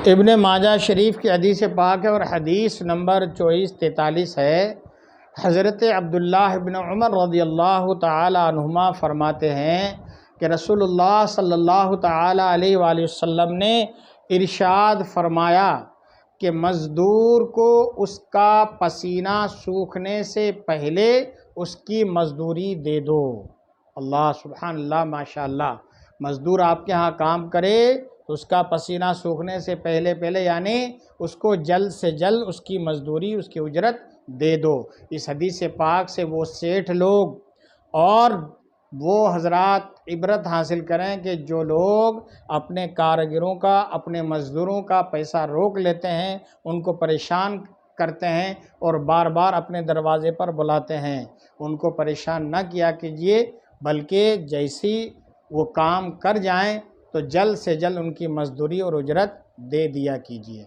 ابن ماجہ شریف کی حدیث پاک ہے اور حدیث نمبر 2443 ہے۔ حضرت عبداللہ ابن عمر رضی اللہ تعالی عنہما فرماتے ہیں کہ رسول اللہ صلی اللہ تعالی علیہ وآلہ وسلم نے ارشاد فرمایا کہ مزدور کو اس کا پسینہ سوکھنے سے پہلے اس کی مزدوری دے دو۔ اللہ سبحان اللہ ماشاءاللہ، مزدور آپ کے ہاں کام کرے تو اس کا پسینہ سوکھنے سے پہلے یعنی اس کو جلد سے جلد اس کی مزدوری، اس کی اجرت دے دو۔ اس حدیث پاک سے وہ سیٹھ لوگ اور وہ حضرات عبرت حاصل کریں کہ جو لوگ اپنے کارگروں کا، اپنے مزدوروں کا پیسہ روک لیتے ہیں، ان کو پریشان کرتے ہیں اور بار بار اپنے دروازے پر بلاتے ہیں، ان کو پریشان نہ کیا کیجیے، بلکہ جیسی وہ کام کر جائیں تو جلد سے جلد ان کی مزدوری اور اجرت دے دیا کیجیے۔